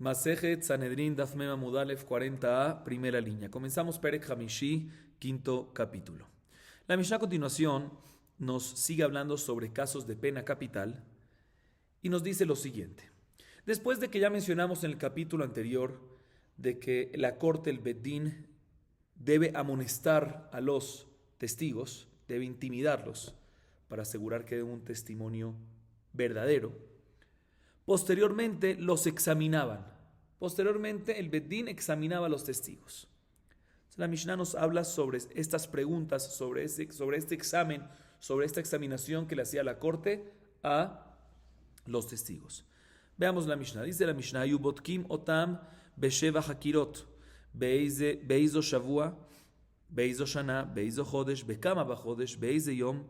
Masejet Sanedrín Daf Mem Amud Alef 40a, primera línea. Comenzamos Perek Hamishi, quinto capítulo. La Mishnah a continuación nos sigue hablando sobre casos de pena capital y nos dice lo siguiente. Después de que ya mencionamos en el capítulo anterior de que la corte, el Bedín, debe amonestar a los testigos, debe intimidarlos para asegurar que den un testimonio verdadero. Posteriormente los examinaban. Posteriormente el Bedín examinaba a los testigos. La Mishnah nos habla sobre estas preguntas, sobre este examen, sobre esta examinación que le hacía la corte a los testigos. Veamos la Mishnah. Dice la Mishnah: Yubotkim otam besheva hakirot, beizo shavua, beizo shana, beizo chodesh, bekama bachodesh, beize yom,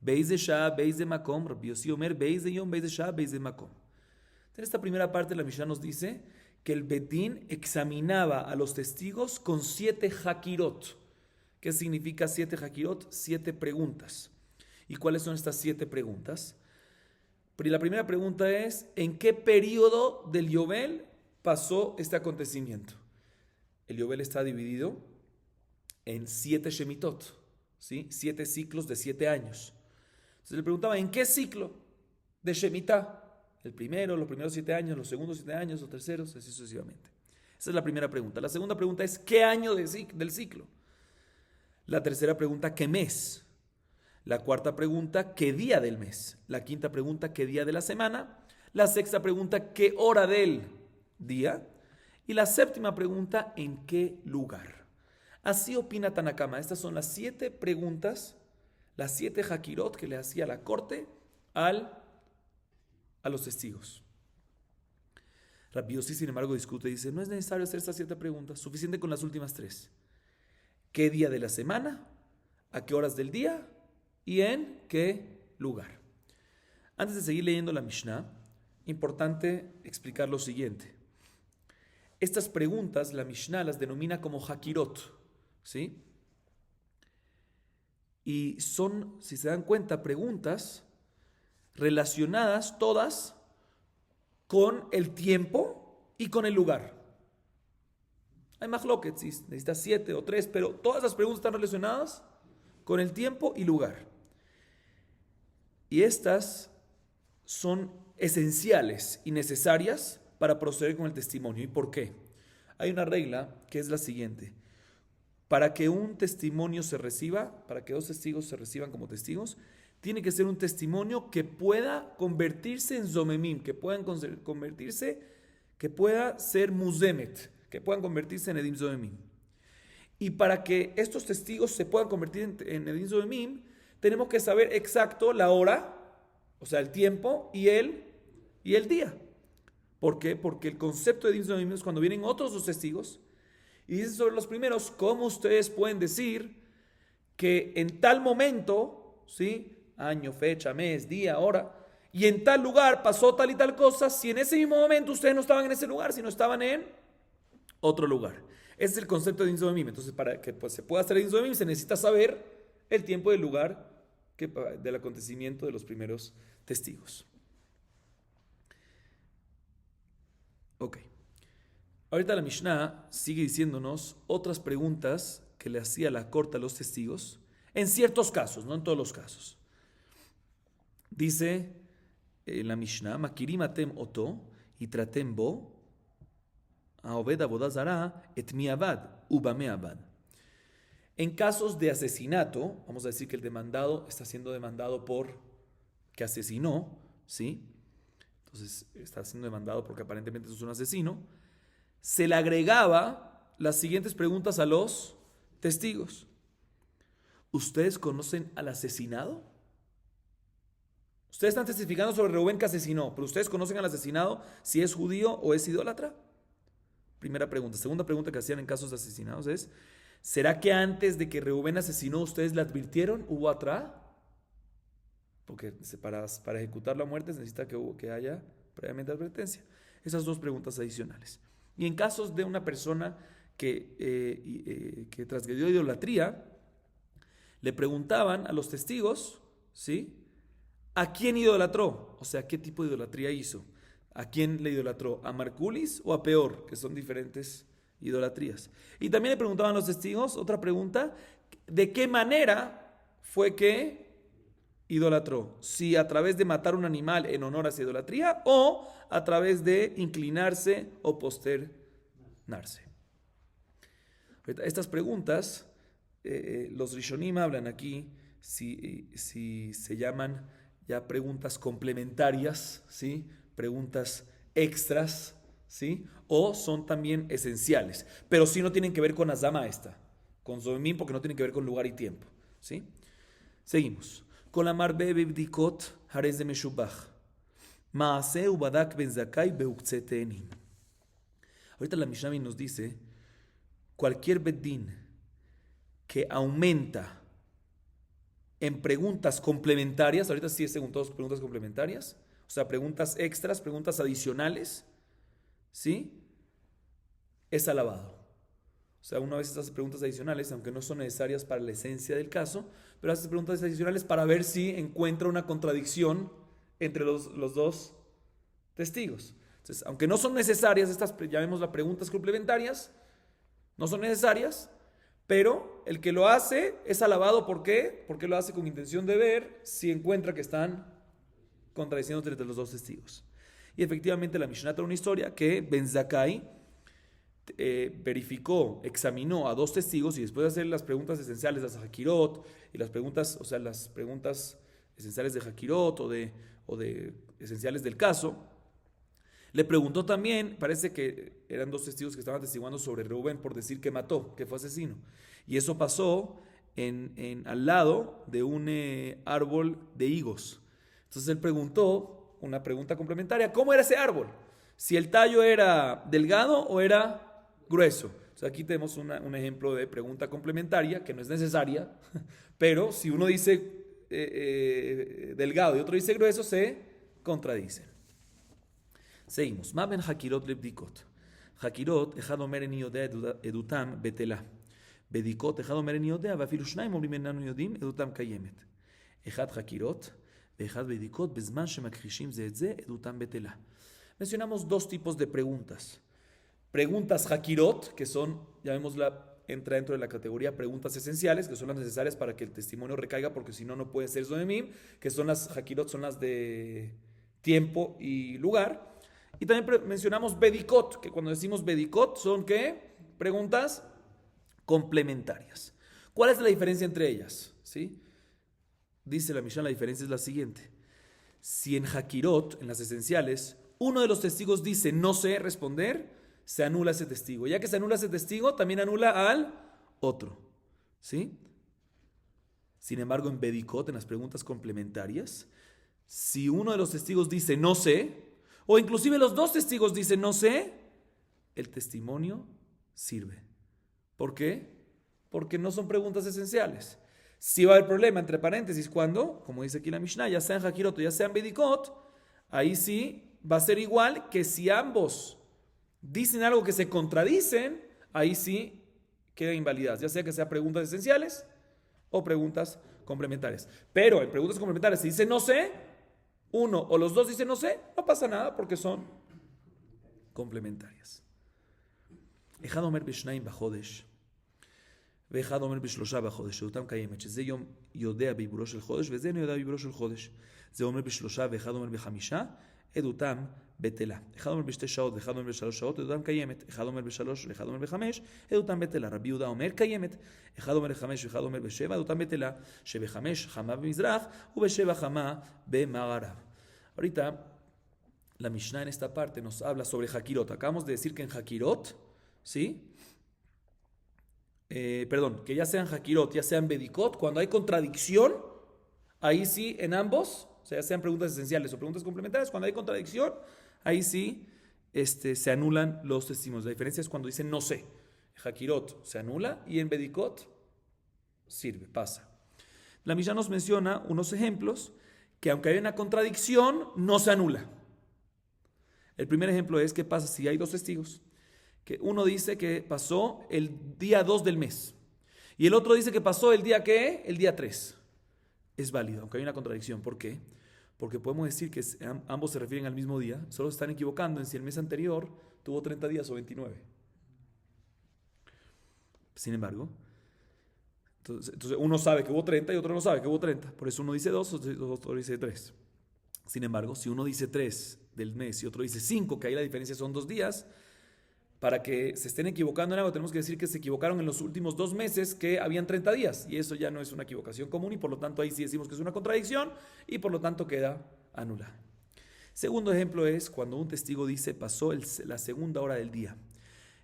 beize shah, beize makom. Rabbi Yossi omer beize yom, beize shah, beize makom. En esta primera parte la Mishnah nos dice que el Bedín examinaba a los testigos con 7 hakirot. ¿Qué significa 7 hakirot? 7 preguntas. ¿Y cuáles son estas 7 preguntas? La primera pregunta es: ¿en qué periodo del Yobel pasó este acontecimiento? El Yobel está dividido en 7 shemitot, ¿sí? 7 ciclos de 7 años. Entonces le preguntaba: ¿en qué ciclo de shemitá? El primero, los primeros 7 años, los segundos 7 años, los terceros, así sucesivamente. Esa es la primera pregunta. La segunda pregunta es: ¿qué año del ciclo? La tercera pregunta: ¿qué mes? La cuarta pregunta: ¿qué día del mes? La quinta pregunta: ¿qué día de la semana? La sexta pregunta: ¿qué hora del día? Y la séptima pregunta: ¿en qué lugar? Así opina Tanakama. Estas son las 7 preguntas, las 7 hakirot que le hacía la corte a los testigos. Rabbi Yossi, sin embargo, discute y dice: no es necesario hacer estas 7 preguntas, suficiente con las últimas 3. ¿Qué día de la semana? ¿A qué horas del día? ¿Y en qué lugar? Antes de seguir leyendo la Mishnah, importante explicar lo siguiente. Estas preguntas, la Mishnah las denomina como hakirot, ¿sí? Y son, si se dan cuenta, preguntas relacionadas todas con el tiempo y con el lugar. Hay machloket, si necesitas 7 o 3, pero todas las preguntas están relacionadas con el tiempo y lugar. Y estas son esenciales y necesarias para proceder con el testimonio. ¿Y por qué? Hay una regla que es la siguiente: para que un testimonio se reciba, para que 2 testigos se reciban como testigos, tiene que ser un testimonio que pueda convertirse en zomemim, que pueda ser muzemet, que puedan convertirse en edim zomemim. Y para que estos testigos se puedan convertir en edim zomemim, tenemos que saber exacto la hora, o sea, el tiempo y el día. ¿Por qué? Porque el concepto de edim zomemim es cuando vienen otros 2 testigos y dicen sobre los primeros: ¿cómo ustedes pueden decir que en tal momento, ¿sí?, año, fecha, mes, día, hora, y en tal lugar pasó tal y tal cosa, si en ese mismo momento ustedes no estaban en ese lugar, sino estaban en otro lugar? Ese es el concepto de Edim Zomemim. Entonces, para que se pueda hacer Edim Zomemim, se necesita saber el tiempo y el lugar del acontecimiento de los primeros testigos. Ok. Ahorita la Mishnah sigue diciéndonos otras preguntas que le hacía la corte a los testigos, en ciertos casos, no en todos los casos. Dice en la Mishnah: Makirim atem oto y tratem bo aobed abodazara et mi abad ubame abad. En casos de asesinato, vamos a decir que el demandado está siendo demandado por que asesinó, ¿sí? Entonces está siendo demandado porque aparentemente es un asesino. Se le agregaba las siguientes preguntas a los testigos: ¿ustedes conocen al asesinado? Ustedes están testificando sobre Reubén que asesinó, pero ¿ustedes conocen al asesinado si es judío o es idólatra? Primera pregunta. Segunda pregunta que hacían en casos de asesinados es: ¿será que antes de que Reubén asesinó ustedes le advirtieron? ¿Hubo atrás? Porque para ejecutar la muerte se necesita que haya previamente advertencia. Esas 2 preguntas adicionales. Y en casos de una persona que transgredió idolatría, le preguntaban a los testigos, ¿sí?, ¿a quién idolatró? O sea, ¿qué tipo de idolatría hizo? ¿A quién le idolatró? ¿A Marculis o a Peor? Que son diferentes idolatrías. Y también le preguntaban los testigos, otra pregunta, ¿de qué manera fue que idolatró? Si a través de matar un animal en honor a esa idolatría o a través de inclinarse o posternarse. Estas preguntas, los Rishonim hablan aquí si se llaman ya preguntas complementarias, ¿sí? Preguntas extras, ¿sí? O son también esenciales, pero sí no tienen que ver con Azama con Zomim, porque no tienen que ver con lugar y tiempo, ¿sí? Seguimos. Con la marbe bebdikot harez de meshubach. Maase ubadak ben zakai beukzetenin. Ahorita la Mishnah nos dice, cualquier beddin que aumenta en preguntas complementarias, ahorita sí es según todos preguntas complementarias, o sea, preguntas extras, preguntas adicionales, ¿sí? Es alabado. O sea, una vez hace preguntas adicionales, aunque no son necesarias para la esencia del caso, pero hace preguntas adicionales para ver si encuentra una contradicción entre los dos testigos. Entonces, aunque no son necesarias, estas llamémoslas preguntas complementarias, no son necesarias, pero el que lo hace es alabado. ¿Por qué? Porque lo hace con intención de ver si encuentra que están contradiciendo entre los dos testigos. Y efectivamente la Mishnah trae una historia que Ben Zakkai verificó, examinó a dos testigos y después de hacer las preguntas esenciales, las Hakirot, y las preguntas, o sea, las preguntas esenciales de Hakirot o de esenciales del caso, le preguntó también, parece que eran dos testigos que estaban atestiguando sobre Reubén por decir que mató, que fue asesino. Y eso pasó al lado de un árbol de higos. Entonces él preguntó una pregunta complementaria, ¿cómo era ese árbol? Si el tallo era delgado o era grueso. O sea, aquí tenemos un ejemplo de pregunta complementaria que no es necesaria, pero si uno dice delgado y otro dice grueso, se contradicen. seguimos. מה בין חקירות לבדיקות? חקירות, אחד אומר איני יודע עדותם בטלה. בדיקות, אחד אומר איני יודע, ואפילו שניים אומרים איננו יודעים, עדותם קיימת. אחד חקירות ואחד בדיקות, בזמן שמכחישים זה את זה, עדותם בטלה. Mencionamos dos tipos de preguntas. Preguntas Hakirot, que son, llamémosla, entra dentro de la categoría preguntas esenciales, que son las necesarias para que el testimonio recaiga, porque si no, no puede ser Zoemim, que son las Hakirot, son las de tiempo y lugar. Y también mencionamos Bedikot, que cuando decimos Bedikot son ¿qué? Preguntas complementarias. ¿Cuál es la diferencia entre ellas? ¿Sí? Dice la Mishnah, la diferencia es la siguiente. Si en Hakirot, en las esenciales, uno de los testigos dice no sé responder, se anula ese testigo. Ya que se anula ese testigo, también anula al otro. ¿Sí? Sin embargo, en Bedikot, en las preguntas complementarias, si uno de los testigos dice no sé, o inclusive los dos testigos dicen no sé, el testimonio sirve. ¿Por qué? Porque no son preguntas esenciales. Si va a haber problema, entre paréntesis, cuando, como dice aquí la Mishnah, ya sea en Hakirot o ya sea en Bedikot, ahí sí va a ser igual que si ambos dicen algo que se contradicen, ahí sí quedan invalidadas, ya sea que sean preguntas esenciales o preguntas complementarias. Pero en preguntas complementarias, si dice no sé, uno o los dos dicen no sé, no pasa nada porque son complementarias. אחד אומר בשניים בחודש, ואחד אומר בשלושה בחודש, שאותם קיימת, שזה יום יודע בעיבורו של חודש, וזה אינו יודע בעיבורו של חודש. זה אומר בשלושה ואחד אומר בחמישה, עדותם בטלה. אחד אומר בשתי שעות ואחד אומר בשלוש שעות, עדותם קיימת. אחד אומר בשלוש ואחד אומר בחמש, עדותם בטלה. רבי יהודה אומר קיימת. אחד אומר בחמש ואחד אומר בשבע, עדותם בטלה. שבחמש חמה במזרח ובשבע חמה במערב. Ahorita, la Mishnah en esta parte nos habla sobre Hakirot. Acabamos de decir que en Hakirot, ¿sí? Que ya sean Hakirot, ya sean Bedikot, cuando hay contradicción, ahí sí, en ambos, o sea, ya sean preguntas esenciales o preguntas complementarias, cuando hay contradicción, ahí sí se anulan los testimonios. La diferencia es cuando dicen no sé. Hakirot se anula y en Bedikot sirve, pasa. La Mishnah nos menciona unos ejemplos que aunque haya una contradicción, no se anula. El primer ejemplo es qué pasa si hay dos testigos. Que uno dice que pasó el día 2 del mes y el otro dice que pasó el día ¿qué? El día 3. Es válido, aunque hay una contradicción. ¿Por qué? Porque podemos decir que ambos se refieren al mismo día, solo se están equivocando en si el mes anterior tuvo 30 días o 29. Sin embargo, entonces uno sabe que hubo 30 y otro no sabe que hubo 30. Por eso uno dice 2, otro dice 3. Sin embargo, si uno dice 3 del mes y otro dice 5, que ahí la diferencia son 2 días, para que se estén equivocando en algo, tenemos que decir que se equivocaron en los últimos 2 meses que habían 30 días. Y eso ya no es una equivocación común y por lo tanto ahí sí decimos que es una contradicción y por lo tanto queda anulada. Segundo ejemplo es cuando un testigo dice pasó la segunda hora del día.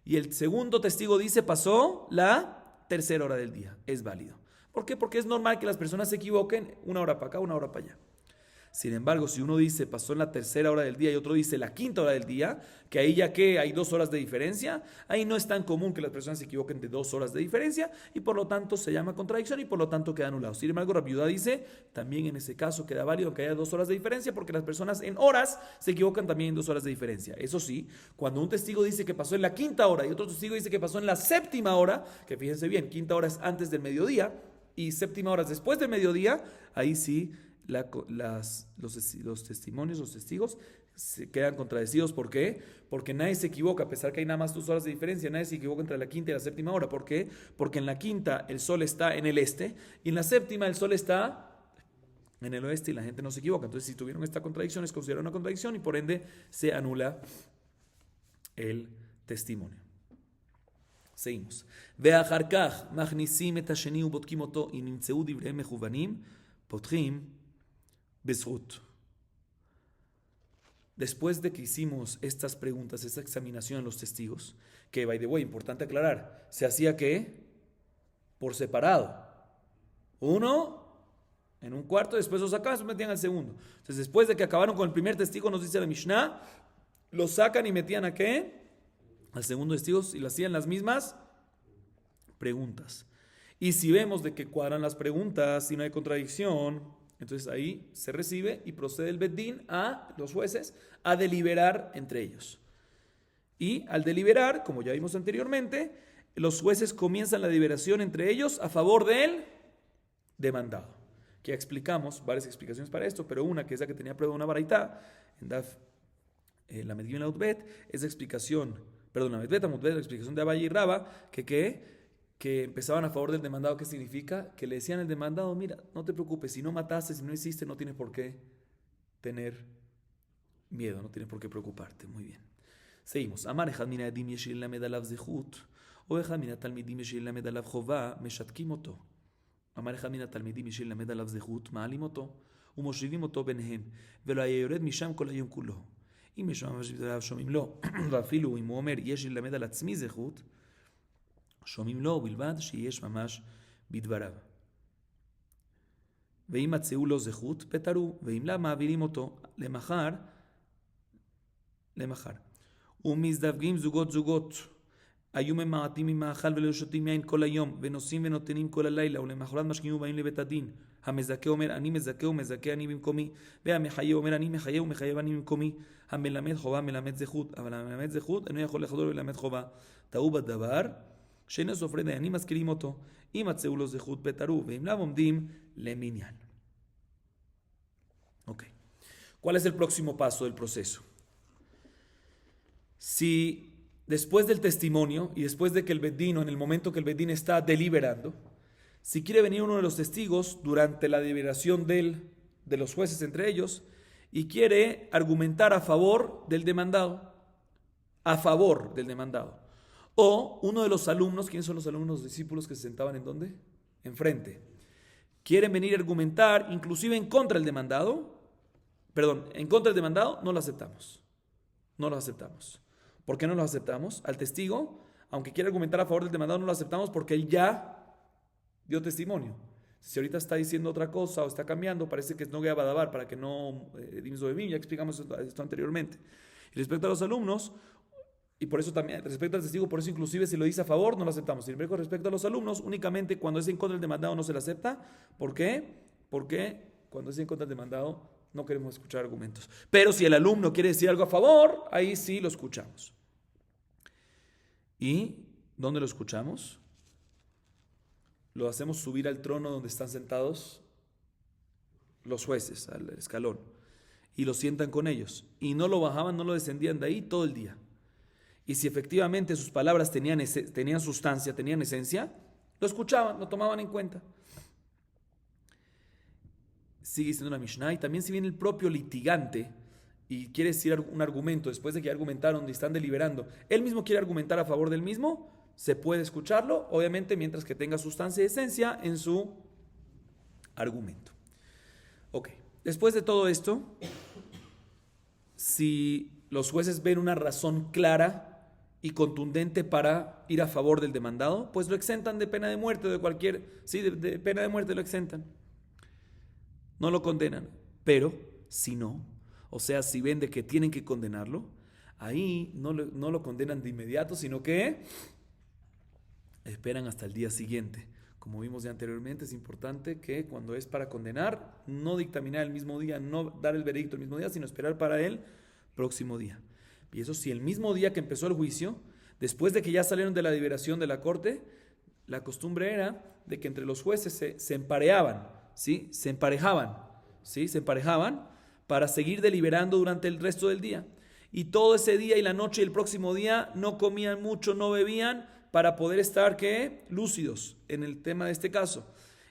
Y el segundo testigo dice pasó la tercera hora del día. Es válido. ¿Por qué? Porque es normal que las personas se equivoquen una hora para acá, una hora para allá. Sin embargo, si uno dice pasó en la tercera hora del día y otro dice la quinta hora del día, que ahí ya que hay 2 horas de diferencia, ahí no es tan común que las personas se equivoquen de 2 horas de diferencia y por lo tanto se llama contradicción y por lo tanto queda anulado. Sin embargo, Rabbi Yudá dice, también en ese caso queda válido que haya 2 horas de diferencia porque las personas en horas se equivocan también en 2 horas de diferencia. Eso sí, cuando un testigo dice que pasó en la quinta hora y otro testigo dice que pasó en la séptima hora, que fíjense bien, quinta hora es antes del mediodía y séptima hora es después del mediodía, ahí sí los testimonios, los testigos se quedan contradecidos. ¿Por qué? Porque nadie se equivoca, a pesar que hay nada más 2 horas de diferencia, nadie se equivoca entre la quinta y la séptima hora. ¿Por qué? Porque en la quinta el sol está en el este y en la séptima el sol está en el oeste y la gente no se equivoca. Entonces, si tuvieron esta contradicción, es considerada una contradicción y por ende se anula el testimonio. Seguimos. ואחר כך מכניסים את השני ובודקים אותו אם נמצאו דבריהם מכוונים, פותחים בזכות. Después de que hicimos estas preguntas, esta examinación a los testigos, que, by the way, importante aclarar, se hacía ¿qué? Por separado. Uno en un cuarto, después lo sacaban, después metían al segundo. Entonces, después de que acabaron con el primer testigo, nos dice la Mishnah, lo sacan y metían ¿a qué? Al segundo testigo y le hacían las mismas preguntas. Y si vemos de que cuadran las preguntas y no hay contradicción, entonces ahí se recibe y procede el Beddín a los jueces a deliberar entre ellos. Y al deliberar, como ya vimos anteriormente, los jueces comienzan la deliberación entre ellos a favor del demandado. Que ya explicamos varias explicaciones para esto, pero una que es la que tenía prueba una baraitá, en Daf la Medgim Lautbet, es la explicación, perdón, la Medbet Amutbet, la explicación de Abaye y Raba, que empezaban a favor del demandado. ¿Qué significa? Que le decían al demandado, mira, no te preocupes, si no mataste, si no hiciste, no tienes por qué tener miedo, no tienes por qué preocuparte. Muy bien. Seguimos. Amar echad min ha'edim yesh lelamed alav zechut, o echad min ha'talmidim yesh lelamed alav chova, meshatkim oto. Amar echad min ha'talmidim yesh lelamed alav zechut, ma'alim oto, ומושיבים אותו ביניהם, ולא היה יורד משם כל היום כולו. אם יש ממש בדבריו שומעים לו, ואפילו אם הוא אומר, יש ללמד על עצמי זכות, שומעים לו בלבד שיש ממש בדבריו. ואם מצאו לו זכות, פטרו, ואם לא, מעבירים אותו למחר. ומזדווגים זוגות, היו ממעטים ממאכל ולא שותים יין כל היום, ונוסעים ונותנים כל הלילה, ולמחרת משקיעים ובאים לבית הדין. המזכה אומר, אני מזכה ומזכה אני במקומי, והמחיה אומר, אני מחיה ומחייב אני במקומי. המלמד חובה מלמד זכות, אבל המלמד זכות אינו יכול לחדול וללמד חובה. טעו בדבר, שאינו סופרי דיינים מזכירים אותו. אם מצאו לו זכות פטרו, ואם לאו עומדים למניין. Ok. ¿Cuál es el próximo paso del proceso? Si después del testimonio y después de que el bedino, en el momento que el bedín está deliberando, si quiere venir uno de los testigos durante la deliberación de los jueces entre ellos y quiere argumentar a favor del demandado, o uno de los alumnos, ¿quiénes son los alumnos, los discípulos que se sentaban en dónde? Enfrente. Quieren venir a argumentar inclusive en contra del demandado, no lo aceptamos. No lo aceptamos. ¿Por qué no lo aceptamos? Al testigo, aunque quiera argumentar a favor del demandado, no lo aceptamos porque él ya dio testimonio. Si ahorita está diciendo otra cosa o está cambiando, parece que es no Badabar, para que no ya explicamos esto anteriormente. Y respecto a los alumnos, y por eso también, respecto al testigo, por eso inclusive si lo dice a favor, no lo aceptamos. Sin embargo, respecto a los alumnos, únicamente cuando es en contra del demandado no se le acepta. ¿Por qué? Porque cuando es en contra del demandado no queremos escuchar argumentos. Pero si el alumno quiere decir algo a favor, ahí sí lo escuchamos. ¿Y dónde lo escuchamos? Lo hacemos subir al trono donde están sentados los jueces, al escalón. y lo sientan con ellos. Y no lo bajaban, no lo descendían de ahí todo el día. Y si efectivamente sus palabras tenían sustancia, tenían esencia, lo escuchaban, lo tomaban en cuenta. Sigue diciendo la Mishnah, y también si viene el propio litigante y quiere decir un argumento, después de que argumentaron y están deliberando, él mismo quiere argumentar a favor del mismo, se puede escucharlo, obviamente mientras que tenga sustancia y esencia en su argumento. Ok, después de todo esto, si los jueces ven una razón clara y contundente para ir a favor del demandado, pues lo exentan de pena de muerte o de cualquier, sí, de pena de muerte lo exentan. No lo condenan, pero si no, o sea, si ven de que tienen que condenarlo, ahí no lo condenan de inmediato, sino que esperan hasta el día siguiente. Como vimos ya anteriormente, es importante que cuando es para condenar, no dictaminar el mismo día, no dar el veredicto el mismo día, sino esperar para el próximo día. Y eso si el mismo día que empezó el juicio, después de que ya salieron de la deliberación de la corte, la costumbre era de que entre los jueces se empareaban, ¿sí? Se emparejaban, ¿sí? Se emparejaban para seguir deliberando durante el resto del día. Y todo ese día y la noche y el próximo día no comían mucho, no bebían, para poder estar, ¿qué? Lúcidos en el tema de este caso.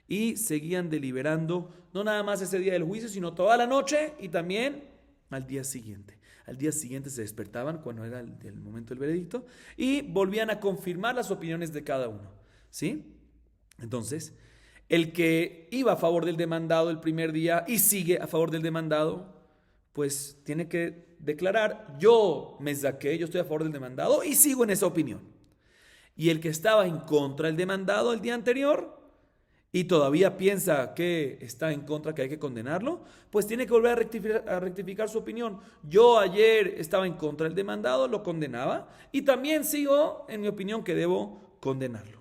Y seguían deliberando, no nada más ese día del juicio, sino toda la noche y también al día siguiente. Al día siguiente se despertaban cuando era el momento del veredicto y volvían a confirmar las opiniones de cada uno, ¿sí? Entonces, el que iba a favor del demandado el primer día y sigue a favor del demandado, pues tiene que declarar, yo me saqué, yo estoy a favor del demandado y sigo en esa opinión. Y el que estaba en contra del demandado el día anterior y todavía piensa que está en contra, que hay que condenarlo, pues tiene que volver a rectificar su opinión. Yo ayer estaba en contra del demandado, lo condenaba y también sigo en mi opinión que debo condenarlo.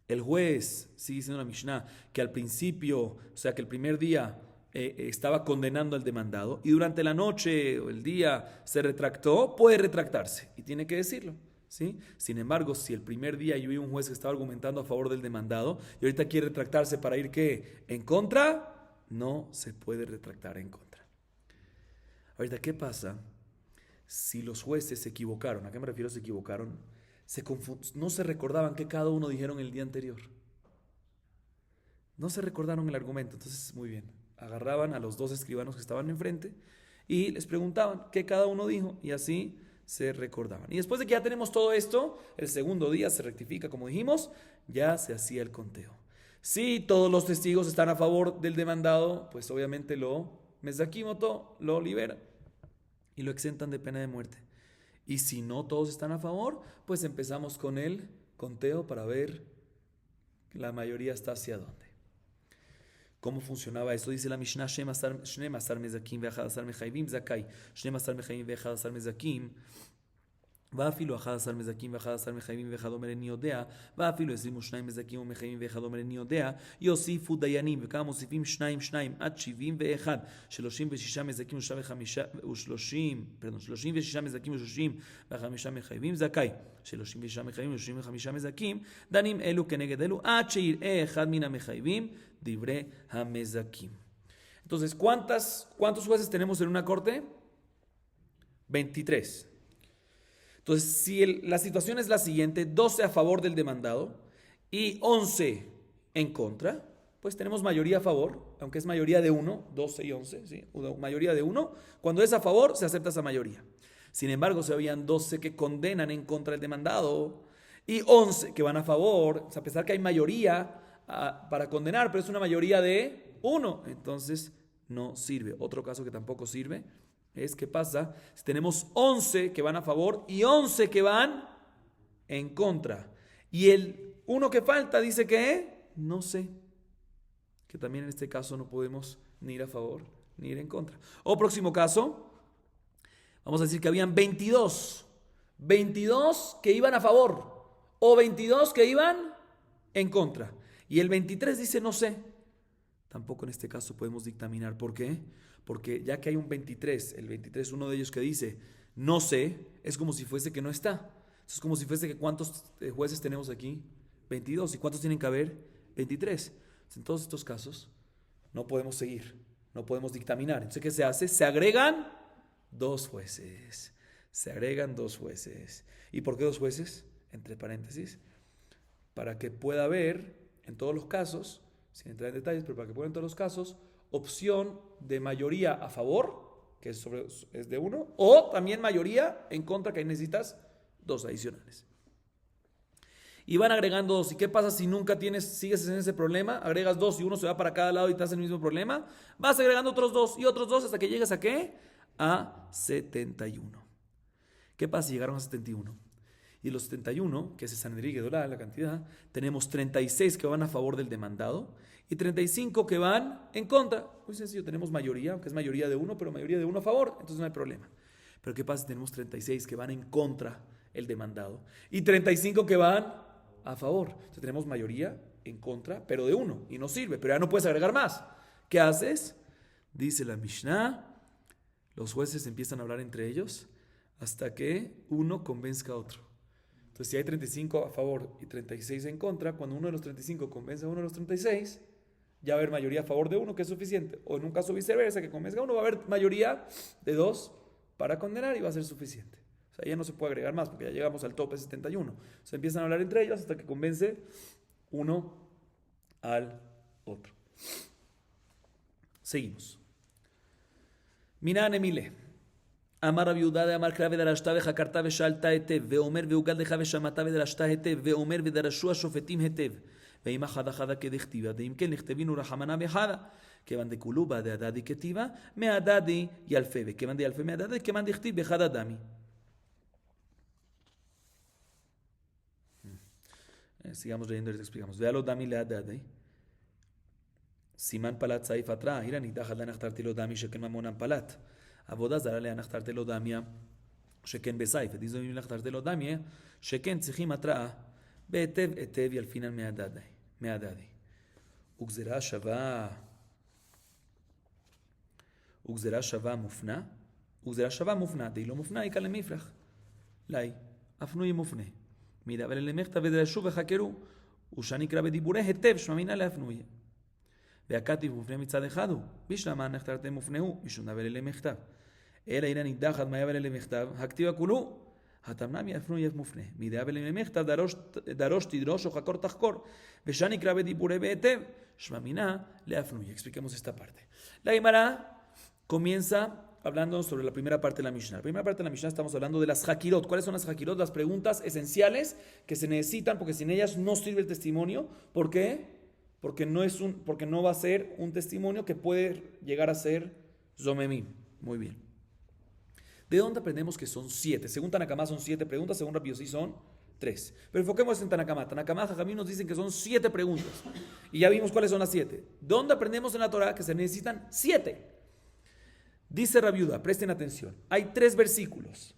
El juez, sigue diciendo la Mishnah, que al principio, o sea que el primer día estaba condenando al demandado y durante la noche o el día se retractó, puede retractarse y tiene que decirlo. ¿Sí? Sin embargo, si el primer día yo vi un juez que estaba argumentando a favor del demandado y ahorita quiere retractarse para ir ¿qué? ¿En contra? No se puede retractar en contra. Ahorita, ¿qué pasa si los jueces se equivocaron? ¿A qué me refiero se equivocaron? No se recordaban que cada uno dijeron el día anterior. No se recordaron el argumento. Entonces, muy bien. Agarraban a los dos escribanos que estaban enfrente y les preguntaban qué cada uno dijo y así se recordaban. Y después de que ya tenemos todo esto, el segundo día se rectifica, como dijimos, ya se hacía el conteo. Si todos los testigos están a favor del demandado, pues obviamente lo mezakimoto, lo liberan y lo exentan de pena de muerte. Y si no todos están a favor, pues empezamos con el conteo para ver la mayoría está hacia dónde. ¿Cómo funcionaba esto? Dice la Mishnah, Shnem asar mezakim ve'achad asar mechayvim zakai. Shnem asar mechayvim ve'achad asar mezakim. ואפילו 11 מזכים ו11 מחייבים ואחד אומר איני יודע, ואפילו 22 מזכים ומחייבים ואחד אומר איני יודע, יוסיפו דיינים, וכמה מוסיפים 2 עד 71, 36 מזכים ו36 מזכים ו35 מחייבים, זכאי, 36 מחייבים ו35 מזכים, דנים אלו כנגד אלו, עד שיראה אחד מן המחייבים דברי המזכים. Entonces, ¿cuántos jueces tenemos en una corte? 23. Entonces, si la situación es la siguiente, 12 a favor del demandado y 11 en contra, pues tenemos mayoría a favor, aunque es mayoría de 1, 12 y 11, ¿sí? Mayoría de 1, cuando es a favor se acepta esa mayoría. Sin embargo, si habían 12 que condenan en contra del demandado y 11 que van a favor, a pesar que hay mayoría para condenar, pero es una mayoría de 1, entonces no sirve. Otro caso que tampoco sirve es que pasa si tenemos 11 que van a favor y 11 que van en contra. Y el uno que falta dice que no sé. Que también en este caso no podemos ni ir a favor ni ir en contra. O próximo caso, vamos a decir que habían 22 que iban a favor o 22 que iban en contra. Y el 23 dice no sé. Tampoco en este caso podemos dictaminar. ¿Por qué? Porque ya que hay un 23, el 23, uno de ellos que dice, no sé, es como si fuese que no está. Es como si fuese que ¿cuántos jueces tenemos aquí? 22. ¿Y cuántos tienen que haber? 23. En todos estos casos no podemos seguir. No podemos dictaminar. Entonces, ¿qué se hace? Se agregan 2 jueces. Se agregan 2 jueces. ¿Y por qué 2 jueces? Entre paréntesis. Para que pueda haber, en todos los casos, sin entrar en detalles, pero para que pueda haber en todos los casos, opción de mayoría a favor, que es de 1, o también mayoría en contra, que ahí necesitas 2 adicionales. Y van agregando 2. ¿Y qué pasa si nunca sigues en ese problema? Agregas 2 y uno se va para cada lado y estás en el mismo problema. Vas agregando otros 2 y otros 2 hasta que llegas a ¿qué? A 71. ¿Qué pasa si llegaron a 71? Y los 71, que es el Sanedrín Gedolá, la cantidad, tenemos 36 que van a favor del demandado y 35 que van en contra. Muy sencillo, tenemos mayoría, aunque es mayoría de 1, pero mayoría de 1 a favor, entonces no hay problema. Pero ¿qué pasa si tenemos 36 que van en contra el demandado y 35 que van a favor? Entonces tenemos mayoría en contra, pero de 1 y no sirve, pero ya no puedes agregar más. ¿Qué haces? Dice la Mishnah, los jueces empiezan a hablar entre ellos hasta que uno convenzca a otro. Entonces, si hay 35 a favor y 36 en contra, cuando uno de los 35 convence a uno de los 36, ya va a haber mayoría a favor de uno, que es suficiente. O en un caso viceversa, que convenzca a uno, va a haber mayoría de 2 para condenar y va a ser suficiente. O sea, ya no se puede agregar más porque ya llegamos al tope 71. O sea, empiezan a hablar entre ellos hasta que convence uno al otro. Seguimos. Minan Emile. אמר רבי יהודה דאמר קרא ודרשת וחקרת ושאלת היטב ואומר והוגד לך ושמעת ודרשת היטב ואומר ודרשו השופטים היטב ואם חדה חדה כדכתיבה דאם כן נכתבינו רחמנה בחדה כיוון דכולובה דהדדי כתיבה מהדדי ילפה וכיוון דילפה מהדדי כיוון דכתיב בחדה דמי. Sigamos leyendo y les explicamos. Vealo dami להדדי סימן פלט סעיף התראה הילה נידחת להנחתרתי לו דמי שכן ממונם פלט עבודה זרה להנחתרתי לו דמיה שכן בסייף דיזו אם להנחתרתי לו דמיה שכן צריכים התראה בהיטב היטב ילפינן מהדדי וגזרה שווה מופנה די לא מופנה איקה למפלח לי אפנו יהיה מופנה מידה וללמכתא ודרשו וחקרו ושנקרא בדיבורי היטב שממינה להפנו יהיה והכתיב מופנה מצד אחד הוא, בשלמה נחתרתם מופנהו, משום דבר אלה מכתב. אלא הנה נידחת מה יבל אלה מכתב, הכתיבה כולו, התמנם יפנו יף מופנה. מידה אלה מכתב דרוש תדרוש או חקור תחקור, ושנקרא בדיבורי בהיטב, שממינה להפנו. Expliquemos esta parte. La Gemara comienza hablando sobre la primera parte de la Mishnah. La primera parte de la Mishnah estamos hablando de las hakirot. ¿Cuáles son las hakirot? Las preguntas esenciales que se necesitan, porque sin ellas no sirve el testimonio. ¿Por qué? Porque no va a ser un testimonio que puede llegar a ser zomemim. Muy bien. ¿De dónde aprendemos que son 7? Según Tanakama son 7 preguntas, según Rabbi Yossi son 3. Pero enfoquemos en Tanakama. Tanakama, Jajamim nos dicen que son 7 preguntas. Y ya vimos cuáles son las 7. ¿Dónde aprendemos en la Torah que se necesitan 7? Dice Rabbi Yehuda, presten atención. Hay 3 versículos.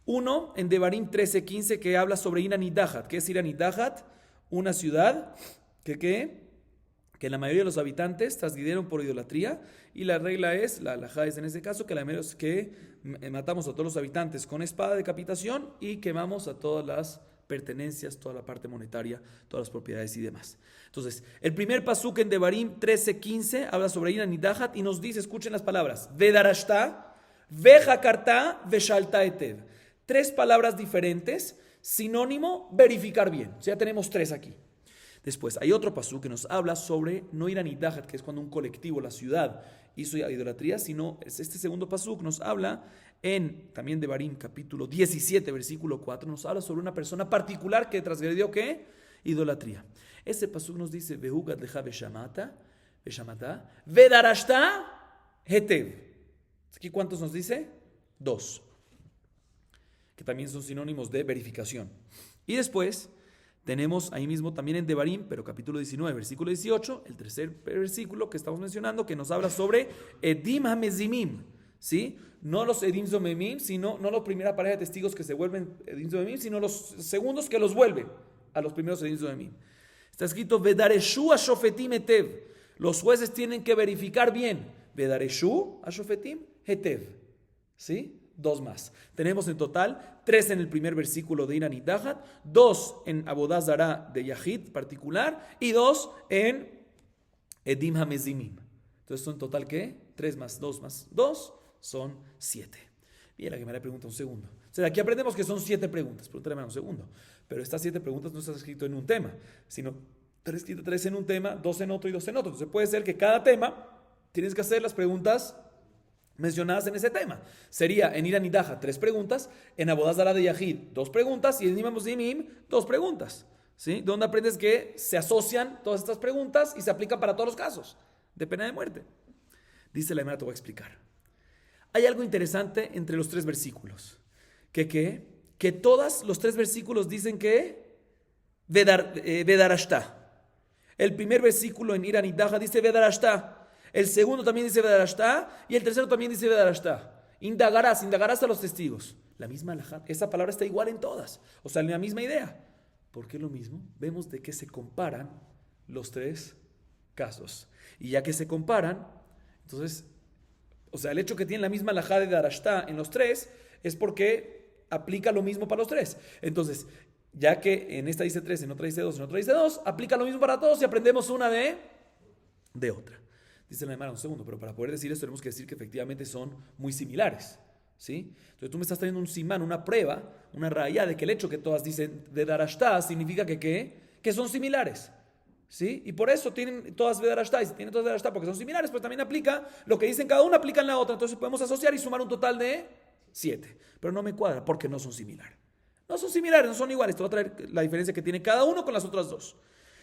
Uno en Devarim 13:15 que habla sobre Iranidahat. ¿Qué es Iranidahat? Una ciudad que la mayoría de los habitantes transgredieron por idolatría, y la regla es, la halajá es en este caso, que la mayoría es que matamos a todos los habitantes con espada de decapitación y quemamos a todas las pertenencias, toda la parte monetaria, todas las propiedades y demás. Entonces, el primer pasuk en Devarim 13:15 habla sobre Iranidahat y nos dice, escuchen las palabras, Vedarashta, Vejakarta, Veshalta etev. 3 palabras diferentes, sinónimo, verificar bien. O sea, ya tenemos 3 aquí. Después, hay otro pasú que nos habla sobre no Iranidahat, que es cuando un colectivo, la ciudad, hizo idolatría, sino este segundo pasú que nos habla en también Devarim, capítulo 17, versículo 4, nos habla sobre una persona particular que transgredió, ¿qué? Idolatría. Ese pasú nos dice, Vehugad leja veshamata, vedarashta hetev. ¿Aquí cuántos nos dice? 2. Que también son sinónimos de verificación. Y después tenemos ahí mismo también en Devarim, pero capítulo 19, versículo 18, el tercer versículo que estamos mencionando, que nos habla sobre Edim HaMezimim, ¿sí? No los Edim Zomemim, sino no la primera pareja de testigos que se vuelven Edim Zomemim, sino los segundos que los vuelven a los primeros Edim Zomemim. Está escrito Vedareshu Ashofetim Etev. Los jueces tienen que verificar bien. Vedareshu Ashofetim Etev, ¿sí? 2 más. Tenemos en total 3 en el primer versículo de Iranidahat, 2 en Abodá Zará de Yahid particular y 2 en Edim HaMezimim. Entonces son en total ¿qué? 3 más 2 más 2 son 7. Bien, la que me pregunta un segundo. O sea, aquí aprendemos que son 7 preguntas. Pregúntale un segundo. Pero estas 7 preguntas no están escritas en un tema, sino están escritas 3 en un tema, 2 en otro y 2 en otro. Entonces puede ser que cada tema tienes que hacer las preguntas mencionadas en ese tema. Sería en Ira Nidaja 3 preguntas, en Abodaz Dara de Yahid 2 preguntas y en Imam Muzimim 2 preguntas. ¿Sí? Donde aprendes que se asocian todas estas preguntas y se aplican para todos los casos de pena de muerte. Dice la Emara, te voy a explicar. Hay algo interesante entre los 3 versículos. Que todos los 3 versículos dicen que Vedarashta. El primer versículo en Ira Nidaja dice Vedarashta. El segundo también dice Vedarashta. Y el tercero también dice Vedarashta. Indagarás a los testigos. La misma alajá. Esa palabra está igual en todas. O sea, la misma idea. ¿Por qué lo mismo? Vemos de que se comparan los 3 casos. Y ya que se comparan, entonces, o sea, el hecho que tienen la misma alajá de Darashta en los 3 es porque aplica lo mismo para los 3. Entonces, ya que en esta dice 3, en otra dice 2, en otra dice 2, aplica lo mismo para todos y aprendemos una de otra. Dice la Emara, un segundo, pero para poder decir esto tenemos que decir que efectivamente son muy similares. ¿Sí? Entonces tú me estás trayendo un simán, una prueba, una raya de que el hecho que todas dicen de Darashta significa que son similares. ¿Sí? Y por eso tienen todas de Darashta, y si tienen todas de Darashta porque son similares, pues también aplica lo que dicen cada una, aplica en la otra. Entonces podemos asociar y sumar un total de 7. Pero no me cuadra porque no son similares. No son similares, no son iguales. Te voy a traer la diferencia que tiene cada uno con las otras 2.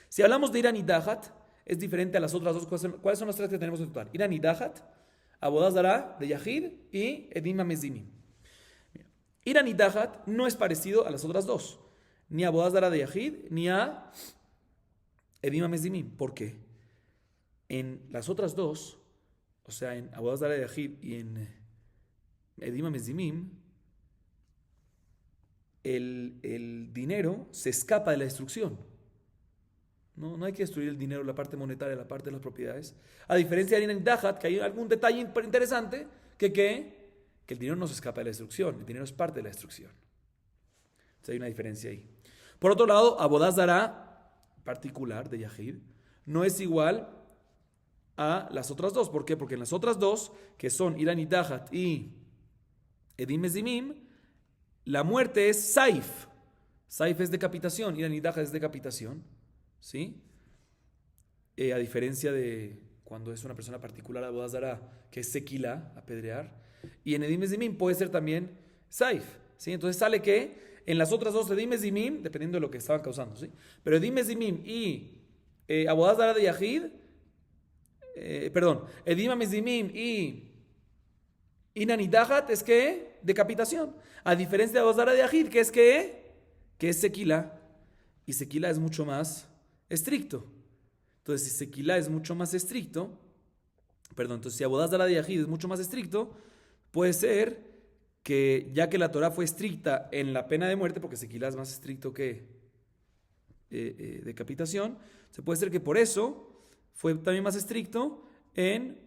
Si hablamos de Ira Nidahat, es diferente a las otras 2. ¿Cuáles son las 3 que tenemos en total? Ira Nidahat, Abodaz Dara de Yahid y Edima Mezimim. Ira Nidahat no es parecido a las otras 2, ni a Abodaz Dara de Yahid ni a Edima Mezimim. ¿Por qué? En las otras 2, o sea, en Abodaz Dara de Yahid y en Edima Mezimim, el dinero se escapa de la destrucción. No hay que destruir el dinero, la parte monetaria, la parte de las propiedades. A diferencia de Ira Nidahat, que hay algún detalle interesante, que el dinero no se escapa de la destrucción, el dinero es parte de la destrucción. Entonces hay una diferencia ahí. Por otro lado, Abodaz Dara particular de Yahid no es igual a las otras 2. ¿Por qué? Porque en las otras 2, que son Ira Nidahat y Edim Mezimim, la muerte es Saif. Saif es decapitación, Ira Nidahat es decapitación. ¿Sí? A diferencia de cuando es una persona particular, Abodaz Dara, que es Sequila, apedrear. Y en Edim Mezimim puede ser también Saif. ¿Sí? Entonces sale que en las otras 2 Edim Mezimim, dependiendo de lo que estaban causando, ¿sí? Pero Edim Mezimim y Abodaz Dara de Yahid, Edim Mezimim y Ira Nidahat es que decapitación. A diferencia de Abodaz Dara de Yahid, que es Sequila. Y Sequila es mucho más estricto. Entonces, si Sequila es mucho más estricto, entonces si Abodaz Dara de Yahid es mucho más estricto, puede ser que ya que la Torah fue estricta en la pena de muerte, porque Sequila es más estricto que decapitación, se puede ser que por eso fue también más estricto en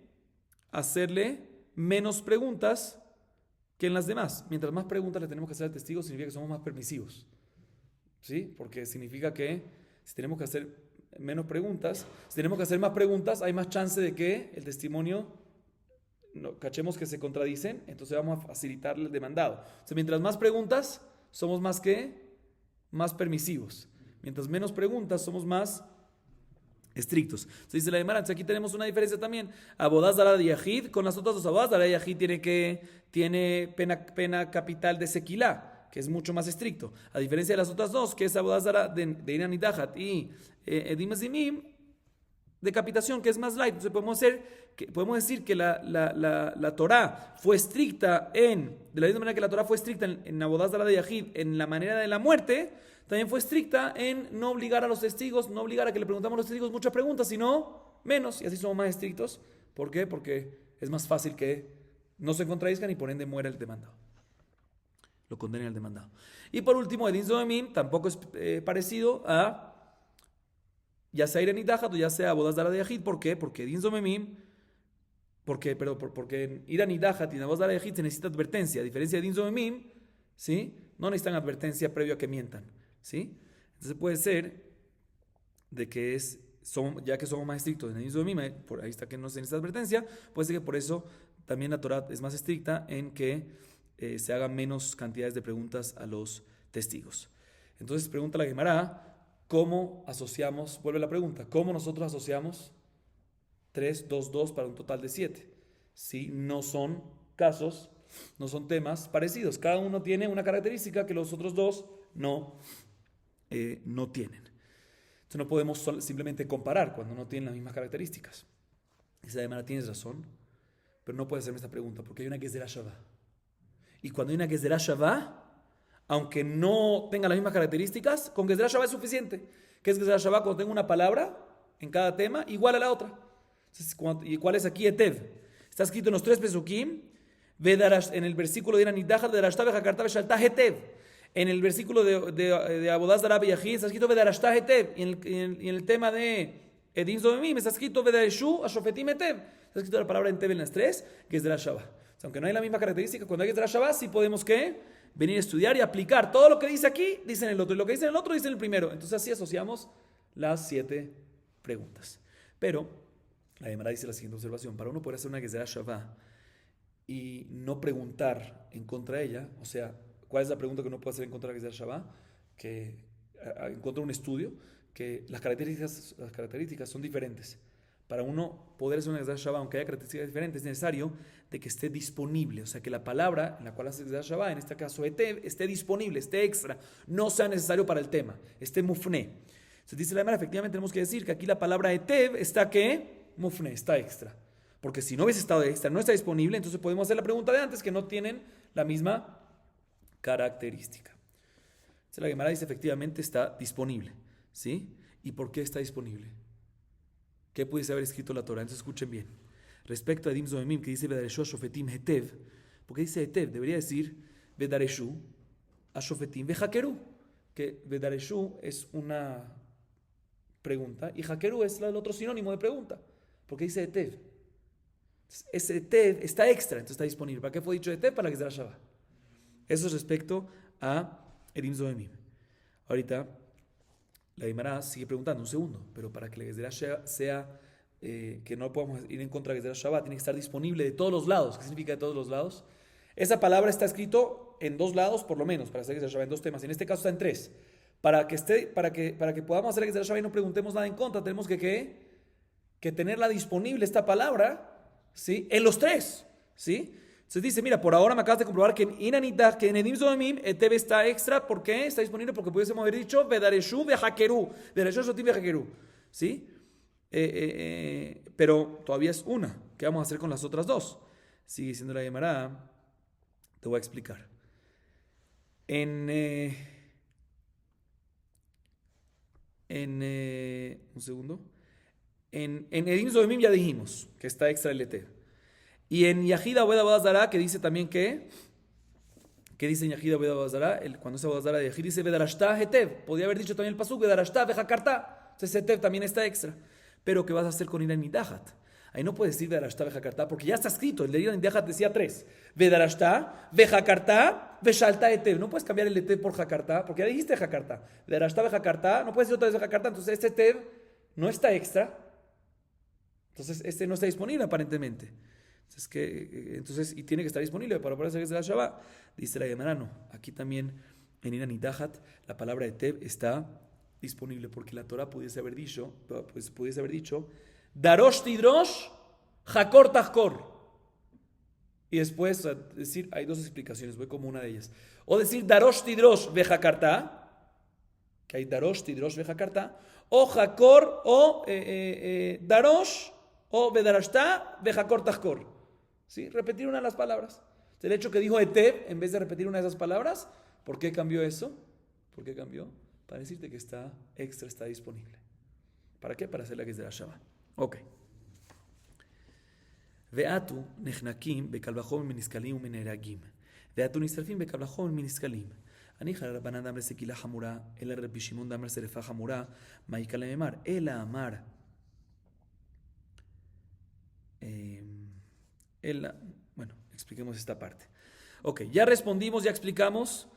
hacerle menos preguntas que en las demás. Mientras más preguntas le tenemos que hacer al testigo, significa que somos más permisivos. ¿Sí? Porque significa que si tenemos que hacer menos preguntas, si tenemos que hacer más preguntas, hay más chance de que el testimonio cachemos que se contradicen, entonces vamos a facilitar el demandado. O sea, mientras más preguntas, somos más permisivos. Mientras menos preguntas, somos más estrictos. Entonces dice la Gemara, aquí tenemos una diferencia también. Abodaz Dara de Yahid, con las otras 2 Abodaz Dara de Yahid tiene pena capital de Sequilá, que es mucho más estricto. A diferencia de las otras 2, que es Abodaz Dara de Ira Nidahat y Edim Mezimim, decapitación, que es más light. Entonces podemos decir que la Torah fue estricta de la misma manera que la Torah fue estricta en Abodaz Dara de Yahid, en la manera de la muerte, también fue estricta en no obligar a los testigos, no obligar a que le preguntamos a los testigos muchas preguntas, sino menos, y así somos más estrictos. ¿Por qué? Porque es más fácil que no se contradizcan y por ende muera el demandado. Lo condenen al demandado. Y por último, Edin Zoemim tampoco es parecido a ya sea Ira Nidahat o ya sea Abodaz Dara de Yahid. ¿Por qué? Porque Edin Zoemim, porque en Ira Nidahat y en Abodaz Dara de Yahid se necesita advertencia. A diferencia de Edin Zoemim, ¿sí? No necesitan advertencia previo a que mientan. ¿Sí? Entonces puede ser de que ya que somos más estrictos en el inicio de Mime, por ahí está que no se necesita advertencia, puede ser que por eso también la Torah es más estricta en que se hagan menos cantidades de preguntas a los testigos. Entonces pregunta la Gemara, ¿cómo asociamos? Vuelve la pregunta, ¿cómo nosotros asociamos 3, 2, 2 para un total de 7? Si no son casos, no son temas parecidos. Cada uno tiene una característica que los otros dos no tienen. Entonces no podemos simplemente comparar cuando no tienen las mismas características. Dice además, tienes razón, pero no puedes hacerme esta pregunta porque hay una Gezerá Shavá. Y cuando hay una Gezerá Shavá, aunque no tenga las mismas características, con Gezerá Shavá es suficiente. ¿Qué es Gezerá Shavá? Cuando tengo una palabra en cada tema igual a la otra. Entonces, ¿y cuál es aquí? Etev. Está escrito en los 3 pesukim, en el versículo de Iranidahat, Vedarashta Vejakarta Veshalta Etev. En el versículo de Abodaz Darab Yahid está escrito Vedarashta Etev. Y en el tema de Edim Zomimim está escrito Vedareshu Ashofetim Etev. Está escrito la palabra Etev en las 3, que es Gezerá Shavá. O sea, aunque no hay la misma característica, cuando hay Gezerá Shavá, sí podemos venir a estudiar y aplicar todo lo que dice aquí, dice en el otro. Y lo que dice en el otro, dice en el primero. Entonces así asociamos las 7 preguntas. Pero la Gemara dice la siguiente observación. Para uno poder hacer una Gezerá Shavá y no preguntar en contra de ella, o sea, ¿cuál es la pregunta que uno puede hacer en contra de la Gezerá Shavá? Que encuentra un estudio que las características son diferentes. Para uno poder hacer una Gezerá Shavá, aunque haya características diferentes, es necesario de que esté disponible, o sea, que la palabra en la cual hace Gezerá Shavá, en este caso Etev, esté disponible, esté extra, no sea necesario para el tema, esté mufné. Entonces dice la Gemara, efectivamente tenemos que decir que aquí la palabra Etev está ¿qué? Mufné, está extra. Porque si no hubiese estado extra, no está disponible, entonces podemos hacer la pregunta de antes, que no tienen la misma característica. Entonces la Gemara dice, efectivamente está disponible. ¿Sí? ¿Y por qué está disponible? ¿Qué pudiese haber escrito la Torah? Entonces escuchen bien. Respecto a Edim Zomimim, que dice Vedareshu Ashofetim Hetev, porque dice Hetev, debería decir Vedareshu Ashofetim Vejakeru, que Vedareshu es una pregunta y Hakeru es el otro sinónimo de pregunta. Porque dice Hetev. Ese Etev está extra, entonces está disponible. ¿Para qué fue dicho Etev? Para la Gezerá Shavá. Eso es respecto a Edim Zomimim. Ahorita la Gemara sigue preguntando un segundo, pero para que la Gezerá sea que no podamos ir en contra de Gezerá Shavá, tiene que estar disponible de todos los lados. ¿Qué significa de todos los lados? Esa palabra está escrito en 2 lados por lo menos, para hacer Gezerá Shavá en 2 temas. En este caso está en 3. Para que podamos hacer Gezerá Shavá y no preguntemos nada en contra, tenemos que tenerla disponible esta palabra, ¿sí? En los 3, ¿sí? Entonces dice, mira, por ahora me acabas de comprobar que en Inanitah, que en Edim Zomimim, Etev está extra. ¿Por qué? Está disponible porque pudiésemos haber dicho Vedareshu Vejakeru, Vedareshu Shotim Vejakeru, ¿sí? Pero todavía es una. ¿Qué vamos a hacer con las otras 2? Sigue diciendo la Gemara, te voy a explicar. Un segundo. En Edim Zomimim ya dijimos que está extra el Etev. Y en Yahid Abed Abodazara, que dice también ¿qué dice en Yahid Abed Abodazara? Cuando se Abodazara de Yahid dice Vedarashta Hetev. Podría haber dicho también el pasuk Vedarashta Vejakarta. Entonces Hetev también está extra. Pero ¿qué vas a hacer con Iranidahat? Ahí no puedes decir Vedarashta Vejakarta porque ya está escrito. El de Iranidahat decía 3. Vedarashta Vejakarta Veshalta Hetev. No puedes cambiar el Hetev por Jakarta porque ya dijiste Jakarta. Vedarashta Vejakarta. No puedes decir otra vez Jakarta. Entonces este Hetev no está extra. Entonces este no está disponible aparentemente. Entonces, y tiene que estar disponible para poder hacer Gezerá Shavá. Dice la Gemara, no. Aquí también en Iranidahat la palabra Etev está disponible porque la Torah pudiese haber dicho Darosh Tidrosh Hakor Tahkor. Y después decir, hay 2 explicaciones, voy como una de ellas. O decir Darosh Tidrosh Vejakarta, que hay Darosh Tidrosh Vejakarta, o Hakor, o Darosh, o Vedarashta Vejakor Tahkor. ¿Sí? Repetir una de las palabras. El hecho que dijo Etev, en vez de repetir una de esas palabras, ¿por qué cambió eso? ¿Por qué cambió? Para decirte que está extra, está disponible. ¿Para qué? Para hacer la Gezerá Shavá. Ok. Veatu nechnakim bekalvachom miniskalim umeneragim. Veatu nisrafim bekalvachom miniskalim. Anija Rabbanan damre sekila hamura, el Rabbi Shimon damre serefa hamura, maikale memar, el amar. Bueno, expliquemos esta parte. Ok, ya respondimos, ya explicamos.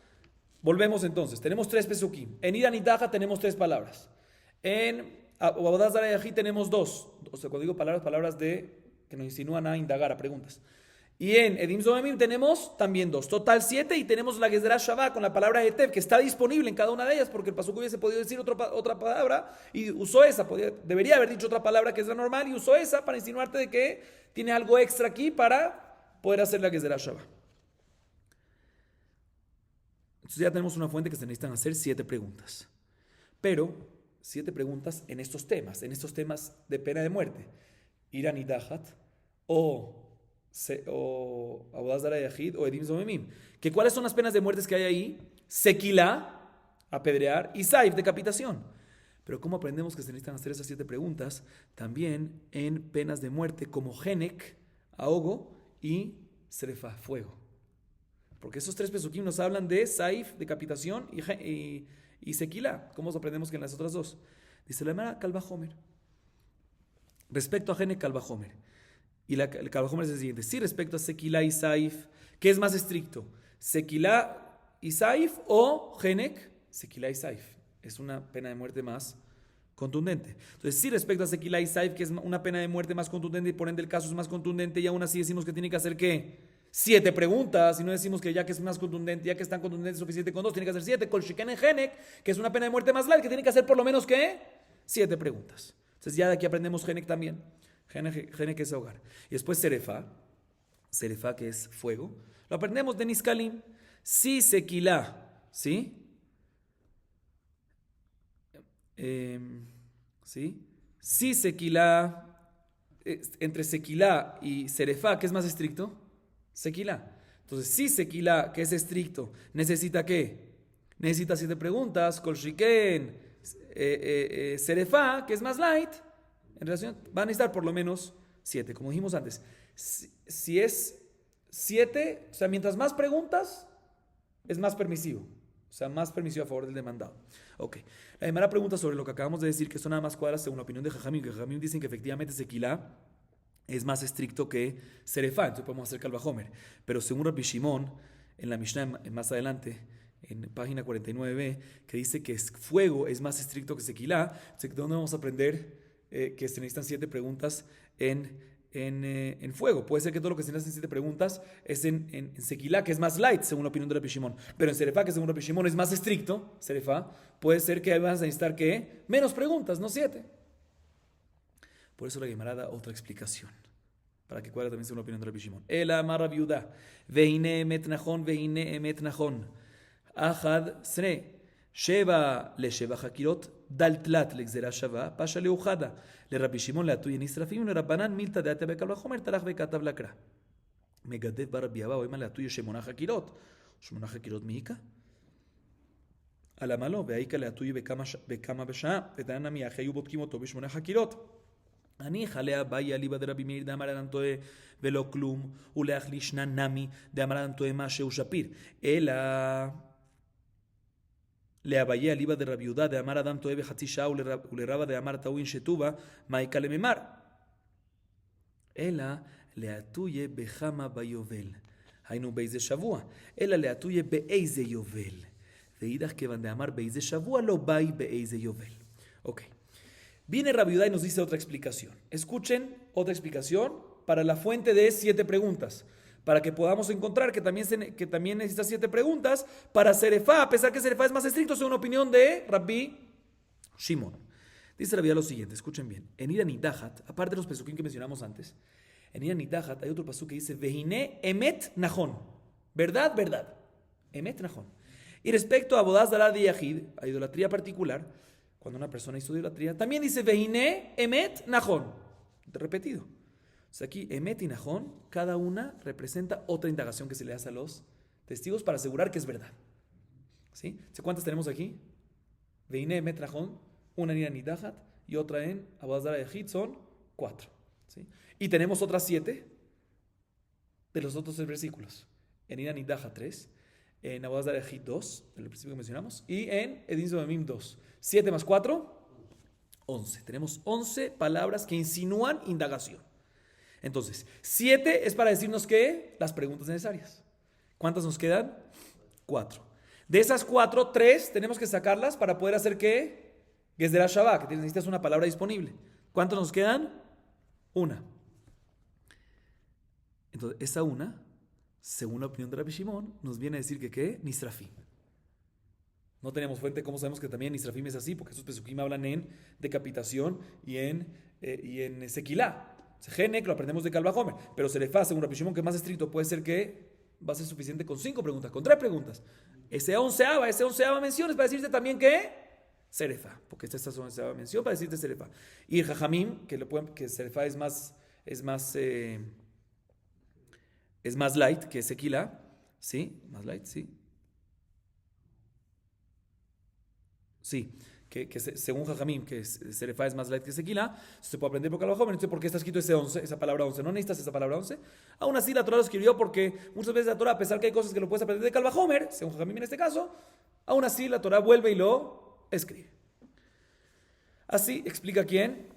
Volvemos entonces. Tenemos 3 pesukim. En Iranidaha tenemos 3 palabras. En Abodaz Zara Yahid tenemos dos. O sea, cuando digo palabras que nos insinúan a indagar, a preguntas. Y en Edim Zomemim tenemos también dos. Total 7. Y tenemos la Gezerá Shavá con la palabra Etev, que está disponible en cada una de ellas, porque el pasuk hubiese podido decir otra palabra y usó esa. Debería haber dicho otra palabra que es la normal y usó esa para insinuarte de que tiene algo extra aquí para poder hacer la Gezerá Shavá. Entonces ya tenemos una fuente que se necesitan hacer 7 preguntas. Pero 7 preguntas en estos temas de pena de muerte. Iran y Dahat o Abodaz Zara Yahid o Edim Zomemim. ¿Que cuáles son las penas de muerte que hay ahí? Sequilá, apedrear, y Saif, decapitación. Pero ¿cómo aprendemos que se necesitan hacer esas 7 preguntas? También en penas de muerte como Genek, ahogo, y Srefa, fuego. Porque esos 3 pesukim nos hablan de Saif, decapitación, y Sequilá. ¿Cómo aprendemos que en las otras 2? Dice la Gemara Kalvajomer. Respecto a Genek, Kalvajomer. Y el Kalvajomer es el siguiente. Sí, respecto a Sequilá y Saif, ¿qué es más estricto? ¿Sequilá y Saif o Genek? Sequilá y Saif. Es una pena de muerte más contundente. Entonces, sí, respecto a Sequilá y Saif, que es una pena de muerte más contundente y por ende el caso es más contundente, y aún así decimos que tiene que hacer ¿qué? 7 preguntas, y no decimos que ya que es más contundente, ya que es tan contundente suficiente con 2, tiene que hacer 7. Kol Shiken en Genek, que es una pena de muerte más light, que tiene que hacer por lo menos ¿qué? 7 preguntas. Entonces ya de aquí aprendemos Genek también. Genek es hogar. Y después Serefá, que es fuego. Lo aprendemos de Niskalim. Si Sequilá, ¿sí? ¿Sí? Si Sequilá, entre Sequilá y Serefá, ¿qué es más estricto? Sequilá. Entonces, si Sequilá, que es estricto, necesita ¿qué? Necesita 7 preguntas. Kol Shiken, Serefá, que es más light, en relación, van a necesitar por lo menos 7, como dijimos antes. Si es 7, o sea, mientras más preguntas, es más permisivo. O sea, más permisivo a favor del demandado. Ok. La primera pregunta sobre lo que acabamos de decir, que esto nada más cuadra según la opinión de Jajamim, que Jajamim dicen que efectivamente Sequilá es más estricto que Serefá, entonces podemos hacer Kalvajomer. Pero según Rabbi Shimon, en la Mishnah más adelante, en página 49b, que dice que fuego es más estricto que Sequilá, ¿de dónde vamos a aprender que se necesitan 7 preguntas en fuego? Puede ser que todo lo que se necesitan 7 preguntas es en Sequilá, que es más light, según la opinión de Rabbi Shimon. Pero en Serefá, que según Rabbi Shimon es más estricto, Serefá, puede ser que vas a necesitar ¿qué? Menos preguntas, no 7. Por eso la Gemara da otra explicación, para que cuadre también según la opinión de Rabbi Shimon. El amar Rabbi Yehuda, veine emet nachon, veine emet nachon. Ahad sne. Sheva le Sheva Hakirot, dal tlat le Gzera Shava, pasha le Ujada, le Rabbi Shimon le Atuye Nisrafim, le Rabbanan milta de Atebe Kalvajomer, Tarach Bekatav Lakra. Megadev Barabbi Abba, oima le Atuye Shemona Hakirot. Shemona Hakirot Miika. Alamalo, veaika le Atuye Bekama Besha, Vetanana Miaheyu Botkimoto, Beshmona Hakirot. אני חליה באי אליבא דרבי מאיר דאמר אדם טועה ולא כלום ולהחלישנה נמי דאמר אדם טועה משהו שפיר אלא לאביי אליבא דרבי יהודה דאמר אדם טועה בחצי שעה ולרבא דאמר טעוין שטובה מאיקה לממר אלא להטויה בכמה ביובל היינו באיזה שבוע אלא להטויה באיזה יובל ואידך כיוון דאמר באיזה שבוע לא באי באיזה יובל. אוקיי. Viene Rabbi Yehuda y nos dice otra explicación. Escuchen otra explicación para la fuente de 7 preguntas. Para que podamos encontrar que también necesita 7 preguntas para Serefá, a pesar que Serefá es más estricto, según la opinión de Rabbi Shimon. Dice Rabbi Yehuda lo siguiente, escuchen bien. En Iran y Dahat, aparte de los pesukim que mencionamos antes, en Iran y Dahat hay otro pasuk que dice Vehine emet nachon. Verdad, verdad. Emet nachon. Y respecto a Abodaz Zara Yahid, a idolatría particular, cuando una persona hizo idolatría, también dice Vehine emet nachon. Repetido. O sea, aquí emet y nachon, cada una representa otra indagación que se le hace a los testigos para asegurar que es verdad. ¿Sí? ¿Cuántas tenemos aquí? Vehine emet nachon, una en Iran y Dahat y otra en Abodaz Zara Yahid, son 4. ¿Sí? Y tenemos otras 7 de los otros 3 versículos. En Iran y Dahat 3, en Abodaz Zara Yahid 2, del principio que mencionamos, y en Edim Zomemim 2. 7 más 4, 11. Tenemos 11 palabras que insinúan indagación. Entonces, 7 es para decirnos que las preguntas necesarias. ¿Cuántas nos quedan? 4. De esas 4, 3 tenemos que sacarlas para poder hacer ¿qué? Gezerá Shabá, que necesitas una palabra disponible. ¿Cuántos nos quedan? Una. Entonces, esa una, según la opinión de Rabbi Shimon, nos viene a decir que ¿qué? Nisrafim. No tenemos fuente, ¿cómo sabemos que también Nisrafim es así? Porque esos pesukim hablan en decapitación y en sequilá. Genek lo aprendemos de Kal Vajomer. Pero Serefá, según Rabbi Shimon, que es más estricto, puede ser que va a ser suficiente con 5 preguntas, con 3 preguntas. Ese onceava mención es para decirte también que Serefá, porque esta es la onceava mención para decirte Serefá. Y el Jajamim, que Serefá es más light que Sequilá, ¿sí? Más light, sí. Sí, según Jajamim, que Serefá es más light que Sequilá, se puede aprender por Kal Vajomer. Entonces, ¿por qué está escrito ese 11, esa palabra 11? No necesitas esa palabra 11. Aún así, la Torah lo escribió porque muchas veces la Torah, a pesar que hay cosas que lo puedes aprender de Kal Vajomer, según Jajamim en este caso, aún así la Torah vuelve y lo escribe. Así explica quién,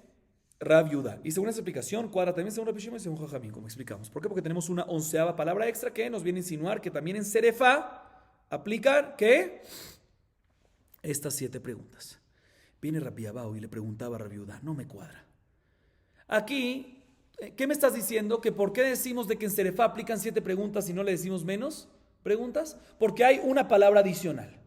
Rav Yehuda. Y según esa explicación, cuadra también según Rabbi Shimon y según Jajamim, como explicamos. ¿Por qué? Porque tenemos una 11ª palabra extra que nos viene a insinuar que también en Serefá aplican que estas 7 preguntas. Viene Rabbi Abao y le preguntaba a Rabbi Yehuda, no me cuadra. Aquí, ¿qué me estás diciendo? ¿Que por qué decimos de que en Serefá aplican 7 preguntas y no le decimos menos preguntas? Porque hay una palabra adicional.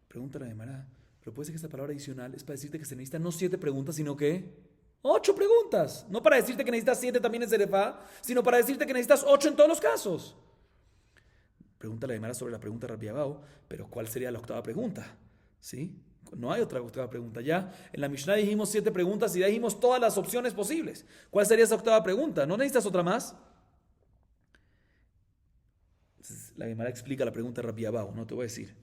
Pregúntale a Gemara, pero puede ser que esta palabra adicional es para decirte que se necesitan no 7 preguntas, sino que 8 preguntas. No para decirte que necesitas 7 también en Serefá, sino para decirte que necesitas 8 en todos los casos. Pregúntale a Gemara sobre la pregunta de Rabbi Abao, pero ¿cuál sería la 8ª pregunta? ¿Sí? No hay otra 8ª pregunta. Ya en la Mishnah dijimos 7 preguntas y ya dijimos todas las opciones posibles. ¿Cuál sería esa 8ª pregunta? ¿No necesitas otra más? Entonces, la Gemara explica la pregunta de Rabbi Abao, no te voy a decir.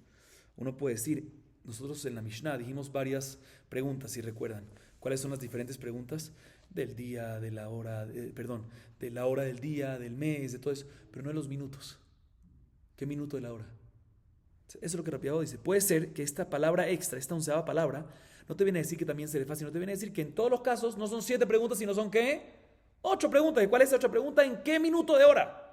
Uno puede decir, nosotros en la Mishnah dijimos varias preguntas, si recuerdan. ¿Cuáles son las diferentes preguntas? Del día, de la hora, de la hora del día, del mes, de todo eso, pero no de los minutos. ¿Qué minuto de la hora? Eso es lo que Rabbi Abao dice. Puede ser que esta palabra extra, esta 11ª palabra, no te viene a decir que también será fácil, no te viene a decir que en todos los casos no son 7 preguntas, sino son ¿qué? 8 preguntas. ¿Y cuál es la 8 pregunta? ¿En qué minuto de hora?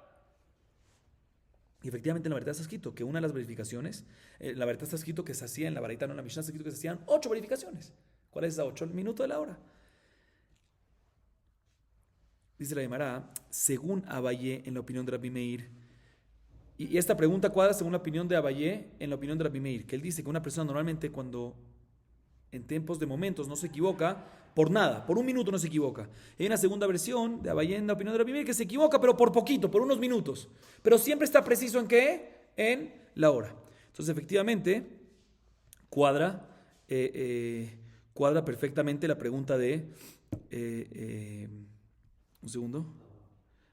Y efectivamente en la verdad está escrito que una de las verificaciones, la verdad está escrito que se hacía en la Baraita, no en la Mishnah, está escrito que se hacían 8 verificaciones. ¿Cuál es esa 8? El minuto de la hora. Dice la Gemara, según Abayé, en la opinión de Rabbi Meir, y esta pregunta cuadra según la opinión de Abayé, en la opinión de Rabbi Meir, que él dice que una persona normalmente cuando en tiempos de momentos no se equivoca, por nada, por un minuto no se equivoca. Hay una segunda versión de Abayé en la opinión de Rabbi Meir que se equivoca, pero por poquito, por unos minutos. Pero siempre está preciso en qué? En la hora. Entonces, efectivamente, cuadra perfectamente la pregunta de... un segundo.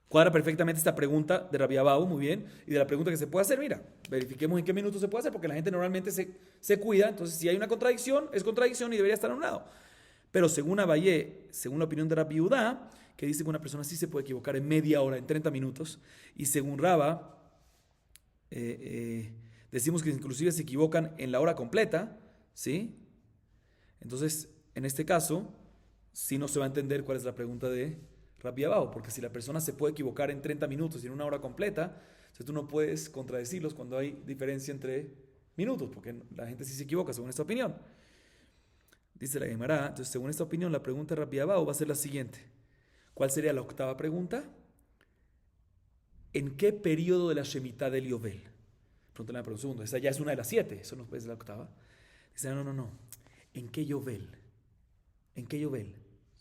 Cuadra perfectamente esta pregunta de Rabbi Abao, muy bien, y de la pregunta que se puede hacer. Mira, verifiquemos en qué minuto se puede hacer, porque la gente normalmente se cuida. Entonces, si hay una contradicción, es contradicción y debería estar anulado. Pero según Abayé, según la opinión de Rabbi Yehuda, que dice que una persona sí se puede equivocar en media hora, en 30 minutos, y según Raba, decimos que inclusive se equivocan en la hora completa, ¿sí? Entonces, en este caso, sí no se va a entender cuál es la pregunta de Rabbi Abao, porque si la persona se puede equivocar en 30 minutos y en una hora completa, entonces tú no puedes contradecirlos cuando hay diferencia entre minutos, porque la gente sí se equivoca según esta opinión. Dice la Gemara, entonces según esta opinión, la pregunta de Rabbi Abao va a ser la siguiente. ¿Cuál sería la 8ª pregunta? ¿En qué periodo de la Shemitah del Yovel? Pregúntale por un segundo, esa ya es una de las 7, eso no es la 8ª. Dice, no. ¿En qué Yovel? ¿En qué Yovel?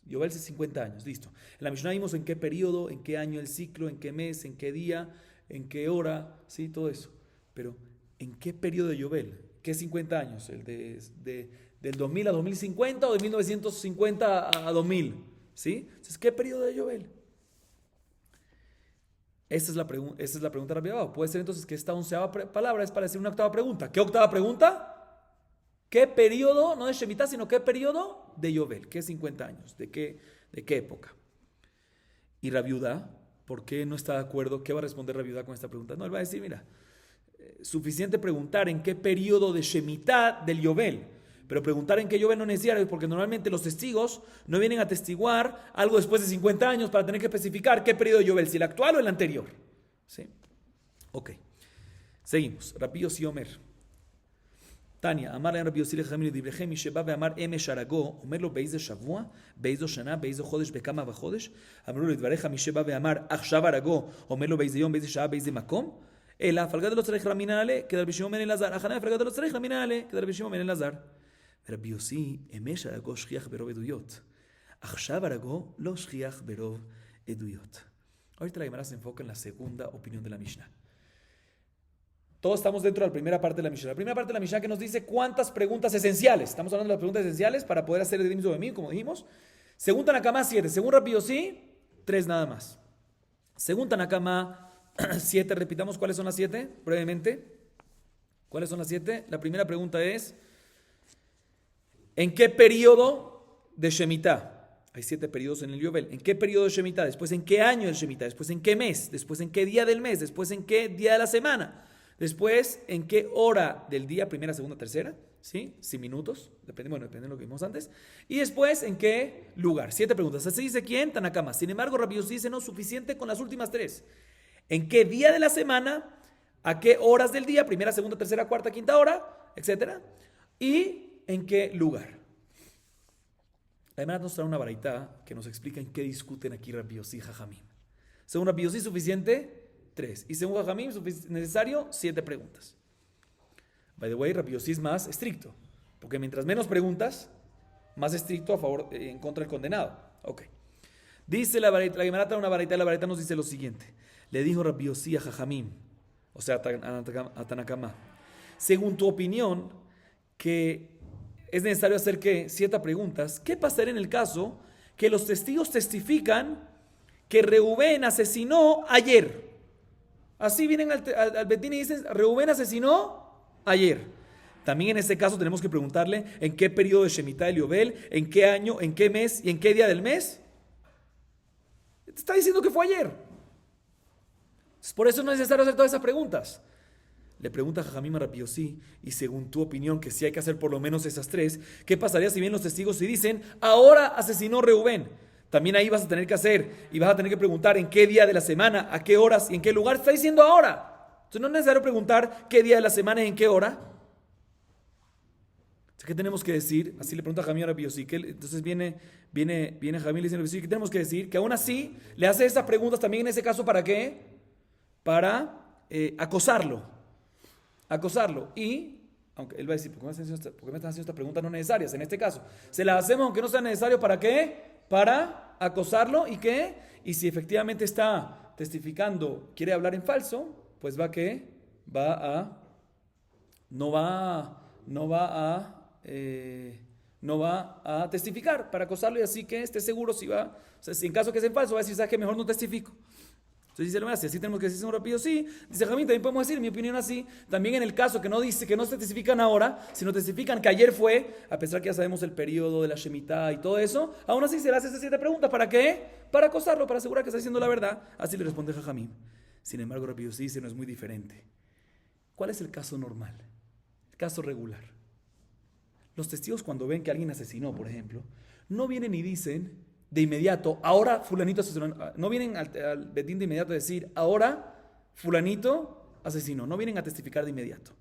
Yovel es 50 años, listo. En la Mishnah vimos en qué periodo, en qué año el ciclo, en qué mes, en qué día, en qué hora, sí, todo eso. Pero, ¿en qué periodo de Yovel? ¿Qué 50 años? ¿El del 2000 a 2050 o de 1950 a 2000? ¿Sí? Entonces, ¿qué periodo de Yovel? Esa es la pregunta de Rabbi Abao. Puede ser entonces que esta 11ª palabra es para decir una 8ª pregunta. ¿Qué 8ª pregunta? ¿Qué periodo, no de Shemitah, sino qué periodo de Yovel? ¿Qué 50 años? ¿De qué época? Y Rabbi Yehuda, ¿por qué no está de acuerdo? ¿Qué va a responder Rabbi Yehuda con esta pregunta? No, él va a decir, mira, suficiente preguntar en qué periodo de Shemitah del Yovel, pero preguntar en qué Yovel no es necesario, porque normalmente los testigos no vienen a testiguar algo después de 50 años para tener que especificar qué periodo de Yovel, si el actual o el anterior. ¿Sí? Ok. Seguimos. Rabbi Yossi Omer. Tania, Amar Rabbi Yossi Lejamim Dibrechem, Misheba Beamar Emesh Arago, Omerlo Beize Shavua, Beizo Shana, Beizo Chodesh, Bekama Bachodesh, Amru Lidvareja, Misheba Beamar Achshav Arago, Omerlo Beize Yom, Beize Shah, Beize Makom, Ela, Falgad lo Tzarech Ramin Ale, que Rabbi Shimon ben Elazar, Achana, Falgad lo Tzarech Ramin Ale, que Rabbi Shimon ben Elazar. Rabbi Yossi, Emesh Arago, Shchiach Berov Eduyot. Achshav Arago, lo Shchiach Berov Eduyot. Ahorita la Gemara se enfoca en la segunda opinión de la Mishnah. Todos estamos dentro de la primera parte de la Mishnah. La primera parte de la Mishnah que nos dice cuántas preguntas esenciales. Estamos hablando de las preguntas esenciales para poder hacer el Dinim Zobemim, como dijimos. Según Tanakama, 7. Según Rabbi Yossi, 3 nada más. Según Tanakama, 7. Repitamos cuáles son las 7, brevemente. ¿Cuáles son las 7? La primera pregunta es, ¿en qué periodo de Shemitah? Hay 7 periodos en el Yovel. ¿En qué periodo de Shemitah? Después, ¿en qué año de Shemitah? Después, ¿en qué mes? Después, ¿en qué día del mes? Después, ¿en qué día de la semana? Después, ¿en qué hora del día? Primera, segunda, tercera, ¿sí? 100 minutos, depende de lo que vimos antes. Y después, ¿en qué lugar? 7 preguntas. Así dice quién, Tanakama. Sin embargo, Rabbi Yossi dice no, suficiente con las últimas 3. ¿En qué día de la semana? ¿A qué horas del día? Primera, segunda, tercera, cuarta, quinta hora, etcétera. ¿Y en qué lugar? La Gemara nos trae una baraita que nos explica en qué discuten aquí Rabbi Yossi y Jajamim. Según Rabbi Yossi, suficiente 3. Y según Jajamim, necesario 7 preguntas. By the way, Rabbi Yossi es más estricto. Porque mientras menos preguntas, más estricto en contra del condenado. Ok. Dice la Gemara trae una baraita, la baraita nos dice lo siguiente. Le dijo Rabbi Yossi a Jajamim, o sea, a Tanakama, según tu opinión, que es necesario hacer ¿qué? 7 preguntas. ¿Qué pasaría en el caso que los testigos testifican que Reubén asesinó ayer? Así vienen al Betín y dicen, Reubén asesinó ayer. También en este caso tenemos que preguntarle en qué periodo de Shemitah el Yovel, en qué año, en qué mes y en qué día del mes. Te está diciendo que fue ayer. Por eso no es necesario hacer todas esas preguntas. Le pregunta a Jajamim a Rabbi Yossi, y según tu opinión, que sí hay que hacer por lo menos esas 3, ¿qué pasaría si vienen los testigos y dicen, ahora asesinó Reubén? También ahí vas a tener que hacer, y vas a tener que preguntar en qué día de la semana, a qué horas y en qué lugar. Está diciendo ahora. Entonces no es necesario preguntar qué día de la semana y en qué hora. Entonces, ¿qué tenemos que decir? Así le pregunta a Jajamim a Rabbi Yossi. Entonces viene Jajamim y le dice a Rabbi Yossi, ¿qué tenemos que decir? Que aún así le hace esas preguntas también en ese caso, ¿para qué? Para acosarlo. Y, aunque él va a decir, ¿por qué me están haciendo estas preguntas no necesarias? En este caso, se las hacemos aunque no sea necesario, ¿para qué? Para acosarlo. ¿Y qué? Y si efectivamente está testificando, quiere hablar en falso, pues no va a testificar para acosarlo, y así que esté seguro si va, o sea, si en caso que sea en falso va a decir, ¿sabes qué? Mejor no testifico. Entonces dice, si así tenemos que decir un rápido sí. Dice Jamín, también podemos decir, en mi opinión así, también en el caso que no dice, que no se testifican ahora, sino testifican que ayer fue, a pesar que ya sabemos el periodo de la Shemitah y todo eso, aún así se le hace esas 7 preguntas. ¿Para qué? Para acosarlo, para asegurar que está diciendo la verdad. Así le responde Jajamín. Sin embargo, rápido sí dice, no es muy diferente. ¿Cuál es el caso normal? El caso regular. Los testigos, cuando ven que alguien asesinó, por ejemplo, no vienen y dicen de inmediato, ahora fulanito asesinó. No vienen al Betín de inmediato a decir, ahora fulanito asesinó. No vienen a testificar de inmediato.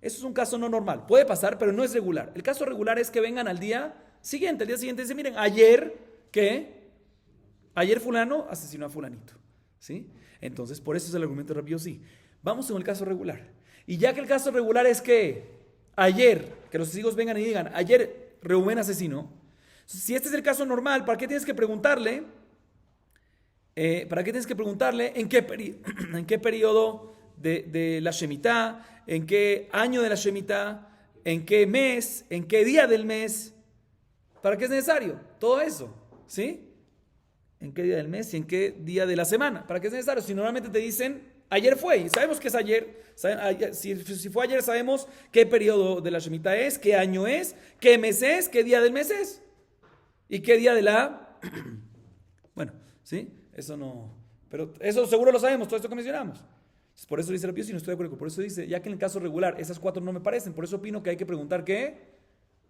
Eso es un caso no normal. Puede pasar, pero no es regular. El caso regular es que vengan al día siguiente. Al día siguiente dicen, miren, ayer fulano asesinó a fulanito. ¿Sí? Entonces, por eso es el argumento de Rabbi Yossi. Vamos con el caso regular. Y ya que el caso regular es que ayer, que los testigos vengan y digan, ayer Reubén asesinó. Si este es el caso normal, ¿para qué tienes que preguntarle? ¿En qué periodo de la Shemitah? ¿En qué año de la Shemitah? ¿En qué mes? ¿En qué día del mes? ¿Para qué es necesario? Todo eso, ¿sí? ¿En qué día del mes y en qué día de la semana? ¿Para qué es necesario? Si normalmente te dicen, ayer fue, y sabemos que es ayer. Si fue ayer, sabemos qué periodo de la Shemitah es, qué año es, qué mes es, qué día del mes es. ¿Y qué día de la...? Bueno, ¿sí? Eso no... Pero eso seguro lo sabemos, todo esto que mencionamos. Por eso dice Rabbi Yossi, no estoy de acuerdo. Por eso dice, ya que en el caso regular esas 4 no me parecen, por eso opino que hay que preguntar ¿qué?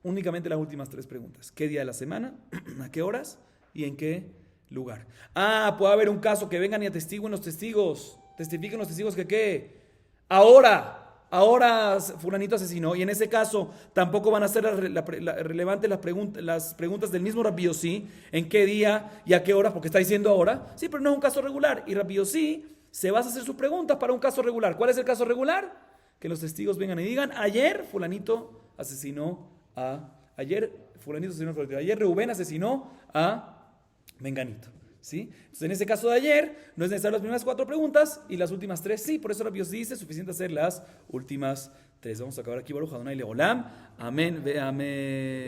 Únicamente las últimas 3 preguntas. ¿Qué día de la semana? ¿A qué horas? ¿Y en qué lugar? Puede haber un caso que vengan y testifiquen los testigos que ¿qué? Ahora ahora fulanito asesinó, y en ese caso tampoco van a ser relevantes las preguntas del mismo Rabbi Yossi, en qué día y a qué hora, porque está diciendo ahora, sí, pero no es un caso regular, y Rabbi Yossi se va a hacer sus preguntas para un caso regular. ¿Cuál es el caso regular? Que los testigos vengan y digan, ayer fulanito asesinó a, ayer Reubén asesinó a Menganito. ¿Sí? Entonces, en ese caso de ayer, no es necesario las primeras 4 preguntas y las últimas 3 sí. Por eso Rabbi Yossi dice, suficiente hacer las últimas 3. Vamos a acabar aquí, Baruch Adonai Leolam. Amén, ve amén.